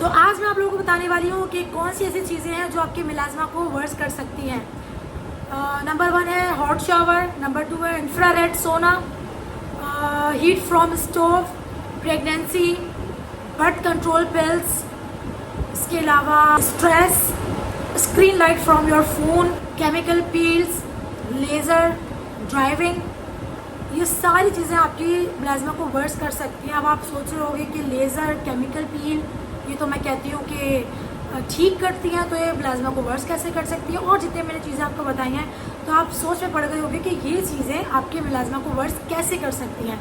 तो आज मैं आप लोगों को बताने वाली हूँ कि कौन सी ऐसी चीज़ें हैं जो आपके मिलाजमा को वर्स कर सकती हैं। नंबर 1 है हॉट शावर, नंबर 2 है इंफ्रारेड सोना, heat from stove, pregnancy, birth control pills, इसके अलावा stress, screen light from your phone, chemical peels, laser, driving. ये सारी चीज़ें आपकी मिलाजमा को वर्स कर सकती हैं। अब आप सोच रहे होंगे कि लेज़र, केमिकल पील, ये तो मैं कहती हूँ कि ठीक करती हैं, तो ये मिलाजमा को वर्स कैसे कर सकती है। और जितने मैंने चीज़ें आपको बताई हैं तो आप सोच में पड़ गए होंगे कि ये चीज़ें आपके मिलाजमा को वर्स कैसे कर सकती हैं।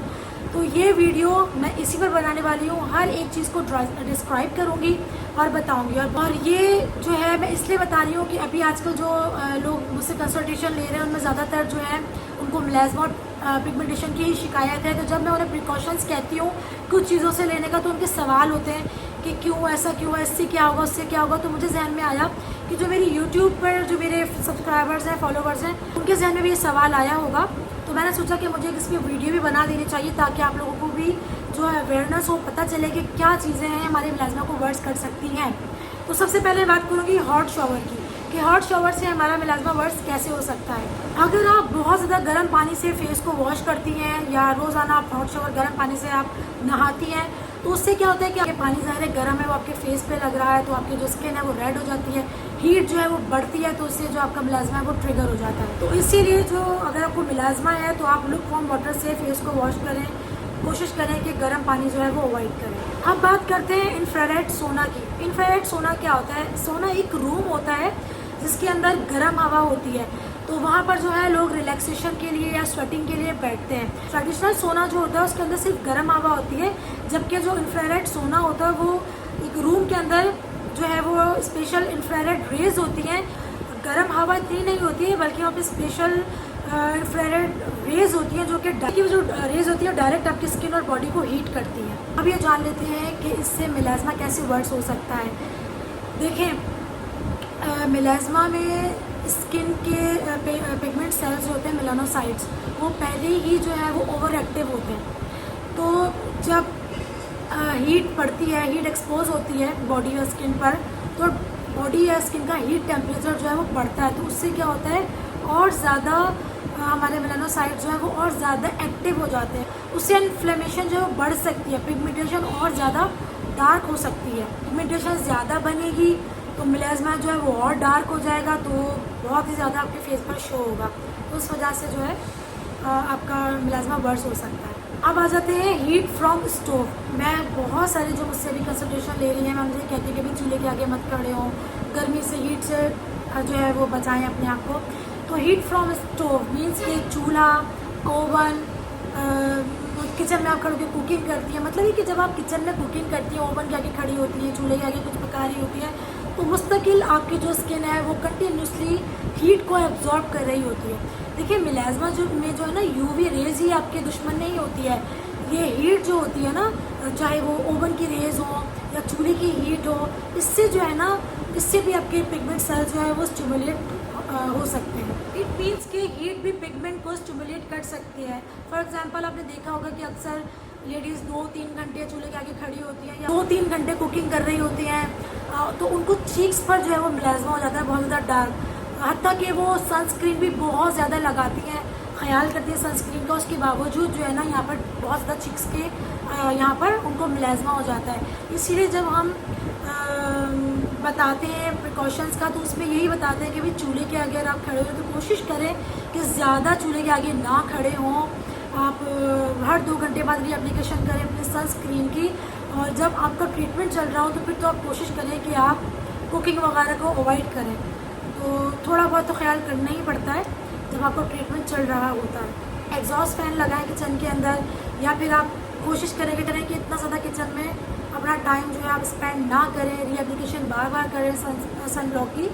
तो ये वीडियो मैं इसी पर बनाने वाली हूँ, हर एक चीज़ को डिस्क्राइब करूँगी और बताऊँगी। और ये जो है मैं इसलिए बता रही हूँ कि अभी आजकल जो लोग मुझसे कंसल्टेशन ले रहे हैं उनमें ज़्यादातर जो है उनको मिलाजमा और पिगमेंटेशन की ही शिकायत है। तो जब मैं उन्हें प्रिकॉशंस कहती हूँ कुछ चीज़ों से लेने का, तो उनके सवाल होते हैं कि क्यों ऐसा क्यों है, इससे क्या होगा, उससे क्या होगा। तो मुझे जहन में आया कि जो मेरी यूट्यूब पर जो मेरे सब्सक्राइबर्स हैं, फॉलोवर्स हैं, उनके जहन में भी ये सवाल आया होगा। तो मैंने सोचा कि मुझे इसकी वीडियो भी बना देनी चाहिए ताकि आप लोगों को भी जो है अवेयरनेस हो, पता चले कि क्या चीज़ें हैं हमारे मिलाजमा को वर्स कर सकती हैं। तो सबसे पहले बात करूँगी हॉट शावर की, कि हॉट शावर से हमारा मिलाजमा वर्स कैसे हो सकता है। अगर आप बहुत ज़्यादा गर्म पानी से फेस को वॉश करती हैं या रोज़ाना आप हॉट शावर गर्म पानी से आप नहाती हैं, तो उससे क्या होता है कि आपके पानी ज़ाहिर है गर्म है, वो आपके फेस पे लग रहा है, तो आपकी जो स्किन है वो रेड हो जाती है, हीट जो है वो बढ़ती है, तो उससे जो आपका मिलाजमा है वो ट्रिगर हो जाता है। तो इसीलिए जो अगर आपको मिलाजमा है तो आप लुक वार्म वाटर से फेस को वॉश करें, कोशिश करें कि गर्म पानी जो है वो अवॉइड करें। अब बात करते हैं इंफ्रारेड सोना की। इंफ्रारेड सोना क्या होता है? सोना एक रूम होता है जिसके अंदर गर्म हवा होती है, तो वहाँ पर जो है लोग रिलैक्सेशन के लिए या स्वेटिंग के लिए बैठते हैं। ट्रेडिशनल सोना जो होता है उसके अंदर सिर्फ गर्म हवा होती है, जबकि जो इंफ्रारेड सोना होता है वो एक रूम के अंदर जो है वो स्पेशल इंफ्रारेड रेज होती हैं। गर्म हवा इतनी नहीं होती है, बल्कि वहाँ पे स्पेशल इंफ्रारेड रेज होती हैं जो जो रेज होती है डायरेक्ट आपकी स्किन और बॉडी को हीट करती है। अब ये जान लेते हैं कि इससे मिलाजमा कैसे वर्स हो सकता है। देखें, मिलाजमा में स्किन के पिगमेंट सेल्स जो होते हैं मेलानोसाइट्स, वो पहले ही जो है वो ओवर एक्टिव होते हैं। तो जब हीट पड़ती है, हीट एक्सपोज होती है बॉडी या स्किन पर, तो बॉडी या स्किन का हीट टेम्परेचर जो है वो बढ़ता है। तो उससे क्या होता है और ज़्यादा हमारे मेलानोसाइट जो है वो और ज़्यादा एक्टिव हो जाते हैं। उससे इन्फ्लेमेशन जो है वो बढ़ सकती है, पिगमेंटेशन और ज़्यादा डार्क हो सकती है। पिगमेंटेशन ज़्यादा बनेगी तो मिलाजमा जो है वो और डार्क हो जाएगा, तो बहुत ही ज़्यादा आपके फेस पर शो होगा। तो उस वजह से जो है आपका मिलाजमा वर्स हो सकता है। अब आ जाते हैं हीट फ्रॉम स्टोव। मैं बहुत सारे जो मुझसे भी कंसल्टेशन ले रही हैं, मैं मुझे कहती हूँ कि भाई चूल्हे के आगे मत खड़े हों, गर्मी से हीट से जो है वो बचाएं अपने आप को। तो हीट फ्रॉम स्टोव मीन्स कि चूल्हा, ओवन, किचन में आप खड़े होकर कुकिंग करती हैं, मतलब ये कि जब आप किचन में कुकिंग करती हैं, ओवन के आगे खड़ी होती हैं, चूल्हे के आगे कुछ पका रही होती है, तो मुस्तकिल आपकी जो स्किन है वो कंटिन्यूसली हीट को एब्जॉर्ब कर रही होती है। देखिए, मिलाजमा जो है ना, यूवी रेज ही आपके दुश्मन नहीं होती है। ये हीट जो होती है ना, चाहे वो ओवन की रेज हो या चूल्हे की हीट हो, इससे जो है ना, इससे भी आपके पिगमेंट सेल्स जो है वो स्टिमुलेट हो सकते हैं। इट मीन्स कि हीट भी पिगमेंट को स्टिमुलेट कर सकती है। फॉर एग्जांपल, आपने देखा होगा कि अक्सर लेडीज़ 2-3 घंटे चूल्हे के आगे खड़ी होती हैं या 2-3 घंटे कुकिंग कर रही होती हैं, तो उनको चीक्स पर जो है वो मिलाजमा हो जाता है बहुत ज़्यादा डार्क। हत्ता कि वो सनस्क्रीन भी बहुत ज़्यादा लगाती हैं, ख्याल करती है सनस्क्रीन का, उसके बावजूद जो है ना यहाँ पर बहुत ज़्यादा चिक्स के यहाँ पर उनको मिलाजमा हो जाता है। इसीलिए जब हम बताते हैं प्रिकॉशंस का, तो उसमें यही बताते हैं कि भाई चूल्हे के आगे अगर आप खड़े हो तो कोशिश करें कि ज़्यादा चूल्हे के आगे ना खड़े हों। आप हर 2 घंटे बाद रीएप्लीकेशन करें अपने सनस्क्रीन की, और जब आपका ट्रीटमेंट चल रहा हो तो फिर तो आप कोशिश करें कि आप कुकिंग वगैरह को अवॉइड करें। तो थोड़ा बहुत तो ख्याल करना ही पड़ता है जब आपका ट्रीटमेंट चल रहा होता है। एग्जॉस्ट फैन लगाएं किचन के अंदर, या फिर आप कोशिश करें कि इतना ज़्यादा किचन में अपना टाइम जो है आप स्पेंड ना करें, रीएप्लीकेशन बार बार करें सन ब्लॉक की।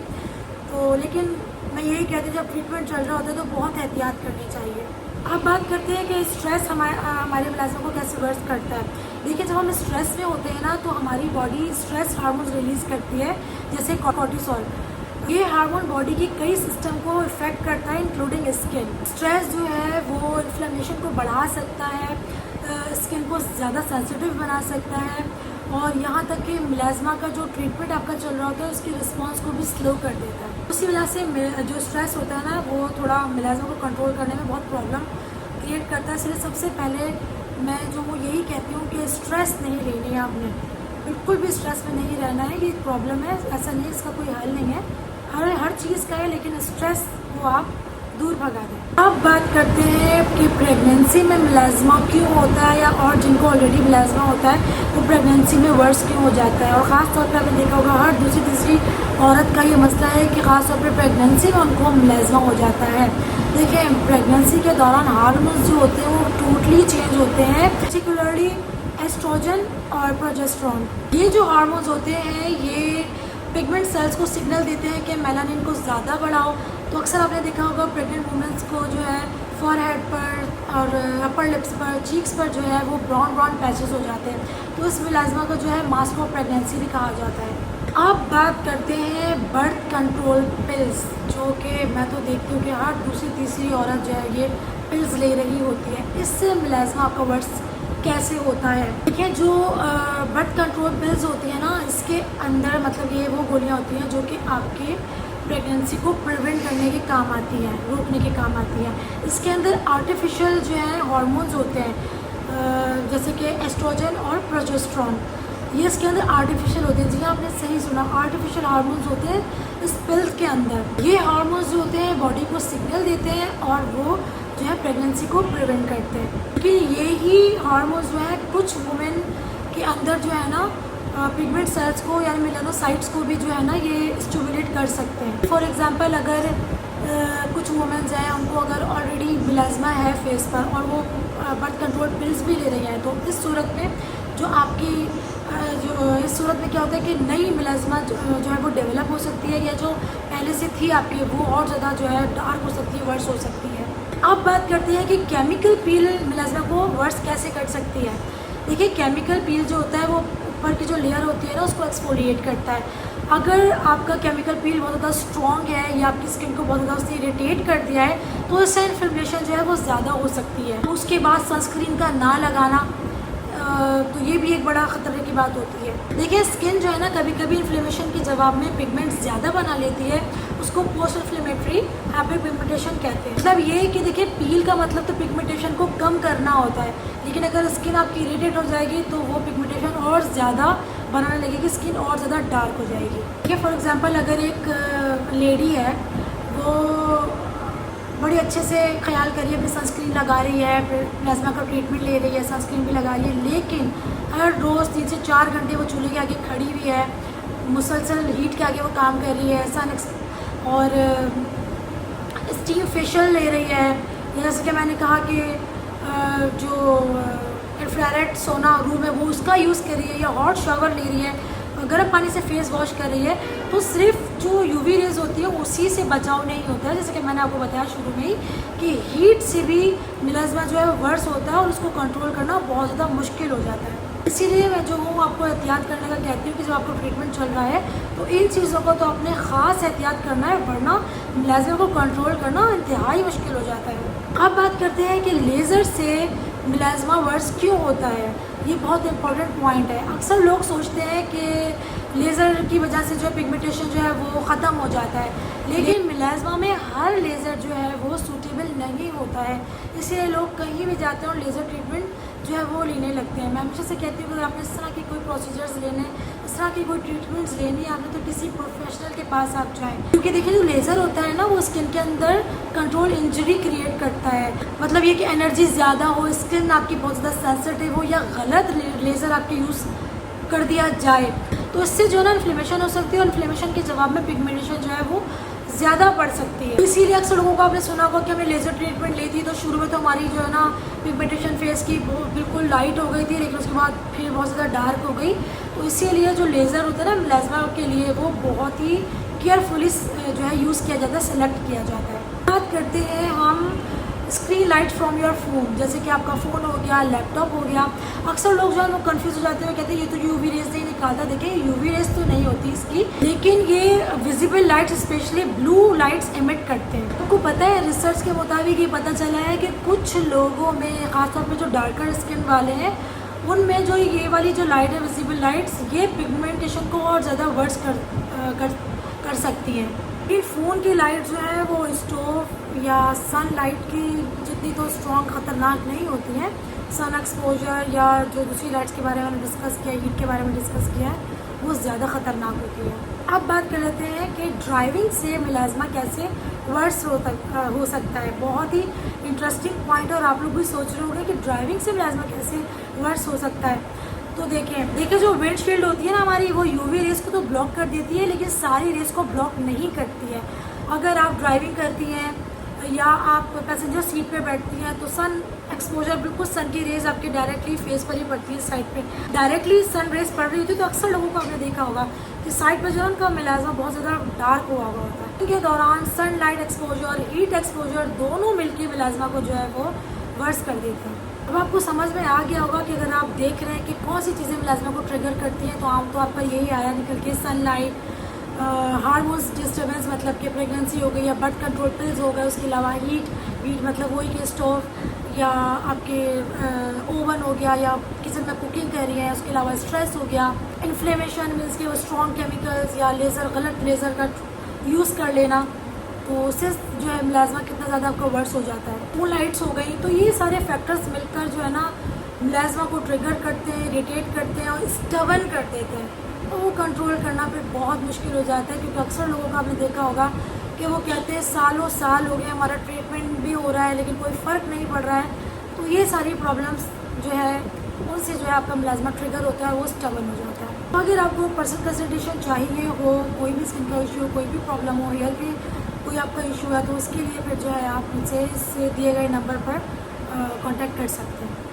तो लेकिन मैं यही कहती हूँ, जब ट्रीटमेंट चल रहा होता है तो बहुत एहतियात करनी चाहिए। अब बात करते हैं कि स्ट्रेस हमारे मिलाजमा को कैसे वर्स करता है। देखिए, जब हम स्ट्रेस में होते हैं ना, तो हमारी बॉडी स्ट्रेस हार्मोन रिलीज़ करती है, जैसे कॉर्टिसोल। ये हार्मोन बॉडी की कई सिस्टम को इफेक्ट करता है, इंक्लूडिंग स्किन। स्ट्रेस जो है वो इन्फ्लेमेशन को बढ़ा सकता है, स्किन को ज़्यादा सेंसिटिव बना सकता है, और यहाँ तक कि मिलाज़मा का जो ट्रीटमेंट आपका चल रहा होता है उसकी रिस्पॉन्स को भी स्लो कर देता है। उसी वजह से जो स्ट्रेस होता है ना वो थोड़ा मिलाज़मा को कंट्रोल करने में बहुत प्रॉब्लम क्रिएट करता है। इसलिए सबसे पहले मैं जो वो यही कहती हूँ कि स्ट्रेस नहीं लेनी है आपने, बिल्कुल भी स्ट्रेस में नहीं रहना है। ये प्रॉब्लम है, ऐसा नहीं, इसका कोई हल नहीं है, हर चीज़ का है, लेकिन स्ट्रेस को आप दूर भगा दें। अब बात करते हैं कि प्रेगनेंसी में मिलाज़मा क्यों होता है, या और जिनको ऑलरेडी मिलाज़मा होता है वो प्रेगनेंसी में वर्स क्यों हो जाता है। और ख़ास तौर पर आपने देखा होगा हर दूसरी तीसरी औरत का ये मसला है कि ख़ास तौर पर प्रेगनेंसी में उनको मिलाज़मा हो जाता है। देखिए, प्रेगनेंसी के दौरान हार्मोन्स जो होते हैं वो टोटली चेंज होते हैं, पर्टिकुलरली एस्ट्रोजन और प्रोजेस्टेरोन। ये जो हार्मोन्स होते हैं ये पिगमेंट सेल्स को सिग्नल देते हैं कि मेलानिन को ज़्यादा बढ़ाओ। तो अक्सर आपने देखा होगा प्रेग्नेंट वुमेंस को जो है फॉरहेड पर और अपर लिप्स पर, चीक्स पर जो है वो ब्राउन पैचेस हो जाते हैं। तो इस मिलाज़मा को जो है मास्क ऑफ प्रेगनेंसी भी कहा जाता है। अब बात करते हैं बर्थ कंट्रोल पिल्स, जो कि मैं तो देखती हूँ कि हर दूसरी तीसरी औरत जो है ये पिल्स ले रही होती है। इससे मिलाज़मा आपका वर्स कैसे होता है? देखिए, जो बर्थ कंट्रोल पिल्स होती है ना, इसके अंदर मतलब ये वो गोलियाँ होती हैं जो कि आपके प्रेगनेंसी को प्रिवेंट करने के काम आती हैं, रोकने के काम आती हैं। इसके अंदर आर्टिफिशियल जो है हार्मोन्स होते हैं, जैसे कि एस्ट्रोजन और प्रोजेस्टेरोन, ये इसके अंदर आर्टिफिशियल होते हैं। जी आपने सही सुना, आर्टिफिशियल हार्मोन्स होते हैं इस पिल्स के अंदर। ये हार्मोन्स जो होते हैं बॉडी को सिग्नल देते हैं और वो जो है प्रेगनेंसी को प्रिवेंट करते हैं। क्योंकि यही हार्मोन्स जो है कुछ वुमेन के अंदर जो है ना पिगमेंट सेल्स को यानी मेलानोसाइट्स को भी जो है ना ये स्टिमुलेट कर सकते हैं। फॉर एग्जांपल, अगर कुछ वुमेन्स हैं उनको अगर ऑलरेडी मिलाज़मा है फेस पर और वो बर्थ कंट्रोल पिल्स भी ले रही हैं, तो इस सूरत में जो आपकी इस सूरत में क्या होता है कि नई मिलाज़मा जो है वो डेवलप हो सकती है, या जो पहले से थी आपकी वो और ज़्यादा जो है डार्क हो सकती है, वर्स हो सकती है। अब बात करते हैं कि केमिकल पील मिलाज़मा को वर्स कैसे कर सकती है। देखिए, केमिकल पील जो होता है वो ऊपर की जो लेयर होती है ना उसको एक्सफोलिएट करता है। अगर आपका केमिकल पील बहुत ज़्यादा स्ट्रॉन्ग है या आपकी स्किन को बहुत ज़्यादा उसने इरिटेट कर दिया है तो इससे इन्फ्लेमेशन जो है वो ज़्यादा हो सकती है। उसके बाद सनस्क्रीन का ना लगाना, तो ये भी एक बड़ा ख़तरे की बात होती है। देखिए, स्किन जो है ना कभी कभी इन्फ्लेमेशन के जवाब में पिगमेंट्स ज़्यादा बना लेती है, उसको पोस्ट इन्फ्लेमेटरी हाइपरपिगमेंटेशन कहते हैं। मतलब ये है कि देखिए, पील का मतलब तो पिगमेंटेशन को कम करना होता है, लेकिन अगर स्किन आपकी इरिटेट हो जाएगी तो वो पिगमेंटेशन और ज़्यादा बनाने लगेगी, स्किन और ज़्यादा डार्क हो जाएगी। देखिए, फॉर एग्जांपल, अगर एक लेडी है वो बड़ी अच्छे से ख्याल करिए, अपनी सनस्क्रीन लगा रही है, फिर प्लाज्मा का ट्रीटमेंट ले रही है, सनस्क्रीन भी लगा रही है, लेकिन हर रोज़ 3 से 4 घंटे वो चूल्हे के आगे खड़ी हुई है, मुसलसल हीट के आगे वो काम कर रही है, और स्टीम फेशियल ले रही है, जैसे कि मैंने कहा कि जो इंफ्रारेड सोना रूम है वो उसका यूज़ कर रही है, या हॉट शावर ले रही है, गर्म पानी से फेस वॉश कर रही है, तो सिर्फ जो यूवी रेज होती है उसी से बचाव नहीं होता है। जैसे कि मैंने आपको बताया शुरू में ही कि हीट से भी मिलाज़मा जो है वर्स होता है और उसको कंट्रोल करना बहुत ज़्यादा मुश्किल हो जाता है। इसीलिए मैं जो हूँ आपको एहतियात करने का कहती हूँ कि जब आपको ट्रीटमेंट चल रहा है तो इन चीज़ों को तो आपने ख़ास एहतियात करना है, वरना मिलाज़मा को कंट्रोल करना इंतहाई मुश्किल हो जाता है। अब बात करते हैं कि लेज़र से मिलाज़मा वर्स क्यों होता है। ये बहुत इंपॉर्टेंट पॉइंट है। अक्सर लोग सोचते हैं कि लेज़र की वजह से जो पिगमेंटेशन जो है वो ख़त्म हो जाता है, लेकिन मिलाज़मा में हर लेज़र जो है वो सूटेबल नहीं होता है, इसलिए लोग कहीं भी जाते हैं और लेज़र ट्रीटमेंट जो है वो लेने लगते हैं। मैं हमेशा से कहती हूँ कि आपने इस तरह की कोई प्रोसीजर्स लेने, इस तरह की कोई ट्रीटमेंट्स लेनी है आपने तो किसी प्रोफेशनल के पास आप जाएँ, क्योंकि देखिए जो लेज़र होता है ना वो स्किन के अंदर कंट्रोल इंजरी क्रिएट करता है। मतलब ये कि एनर्जी ज़्यादा हो, स्किन आपकी बहुत ज़्यादा सेंसिटिव हो, या गलत लेज़र आपके यूज़ कर दिया जाए तो इससे जो है ना इन्फ्लेमेशन हो सकती है, और इन्फ्लेमेशन के जवाब में पिगमेंटेशन जो है वो ज़्यादा बढ़ सकती है। इसीलिए अक्सर लोगों को आपने सुना होगा कि हमें लेज़र ट्रीटमेंट ली थी तो शुरू में तो हमारी जो है ना पिगमेंटेशन फेस की वो बिल्कुल लाइट हो गई थी, लेकिन उसके बाद फिर बहुत ज़्यादा डार्क हो गई। तो इसीलिए जो लेज़र होता है ना मिलाज़मा के लिए वो बहुत ही केयरफुली जो है यूज़ किया जाता है, सेलेक्ट किया जाता है। बात करते हैं हम screen light from your phone, जैसे कि आपका फ़ोन हो गया, लैपटॉप हो गया। अक्सर लोग जो है वो कन्फ्यूज़ हो जाते हैं, कहते हैं ये तो यूवी रेज नहीं निकालता। देखिए, यूवी रेज तो नहीं होती इसकी, लेकिन ये visible lights specially blue lights emit करते हैं। आपको पता है रिसर्च के मुताबिक ये पता चला है कि कुछ लोगों में, ख़ासतौर पर जो डार्कर स्किन वाले हैं, उनमें जो ये वाली जो लाइट है, विजिबल लाइट्स, ये पिगमेंटेशन को और ज़्यादा वर्स कर सकती हैं। ये फ़ोन की लाइट जो है वो स्टोव या सन लाइट की जितनी तो स्ट्रॉन्ग ख़तरनाक नहीं होती हैं। सन एक्सपोजर या जो दूसरी लाइट्स के बारे में मैंने डिस्कस किया, हीट के बारे में डिस्कस किया है, वो ज़्यादा ख़तरनाक होती है। अब बात कर लेते हैं कि ड्राइविंग से मिलाज़मा कैसे वर्स हो सकता है। बहुत ही इंटरेस्टिंग पॉइंट, और आप लोग भी सोच रहे होंगे कि ड्राइविंग से मिलाज़मा कैसे वर्स हो सकता है। तो देखिए जो विंडशील्ड होती है ना हमारी, वो यूवी रेस को तो ब्लॉक कर देती है, लेकिन सारी रेस को ब्लॉक नहीं करती है। अगर आप ड्राइविंग करती हैं या आप पैसेंजर सीट पे बैठती हैं तो सन एक्सपोजर, बिल्कुल सन की रेज आपके डायरेक्टली फेस पर ही पड़ती है, साइड पे डायरेक्टली सन रेज पड़ रही होती है। तो अक्सर लोगों को आपने देखा होगा कि साइड पर जो है उनका मिलाज़मा बहुत ज़्यादा डार्क हुआ होता है। इनके दौरान sun light exposure, heat exposure दोनों मिलकर मिलाज़मा को जो है वो वर्स कर देते हैं। अब आपको समझ में आ गया होगा कि अगर आप देख रहे हैं कि कौन सी चीज़ें मिलाज़मा को ट्रिगर करती हैं, तो आमतौर पर यही आया निकल के सनलाइट, हार्मोन्स डिस्टर्बेंस मतलब कि प्रेगनेंसी हो गई, या बर्थ कंट्रोल पिल्स हो गए, उसके अलावा हीट मतलब वही कि स्टोव या आपके ओवन हो गया, या किचन में कुकिंग कर रही है, उसके अलावा स्ट्रेस हो गया, इन्फ्लेमेशन मीन्स कि वो स्ट्रॉन्ग केमिकल्स या गलत लेज़र का यूज़ कर लेना, तो उससे जो है मिलाज़मा कितना ज़्यादा आपका वर्स हो जाता है। मून लाइट्स हो गई, तो ये सारे फैक्टर्स मिलकर जो है ना मिलाज़मा को ट्रिगर करते हैं, इरिटेट करते हैं और स्टबर्न कर देते हैं। तो वो कंट्रोल करना फिर बहुत मुश्किल हो जाता है, क्योंकि अक्सर लोगों का आपने देखा होगा कि वो कहते हैं सालों साल हो गए, हमारा ट्रीटमेंट भी हो रहा है लेकिन कोई फ़र्क नहीं पड़ रहा है। तो ये सारी प्रॉब्लम्स जो है उनसे जो है आपका मिलाज़मा ट्रिगर होता है, वो स्टबर्न हो जाता है। तो अगर आपको पर्सनल कंसल्टेशन चाहिए हो, कोई भी स्किन का इशू, कोई भी प्रॉब्लम हो, हेयर की कोई आपका इशू है, तो उसके लिए फिर जो है आप मुझसे इस दिए गए नंबर पर कांटेक्ट कर सकते हैं।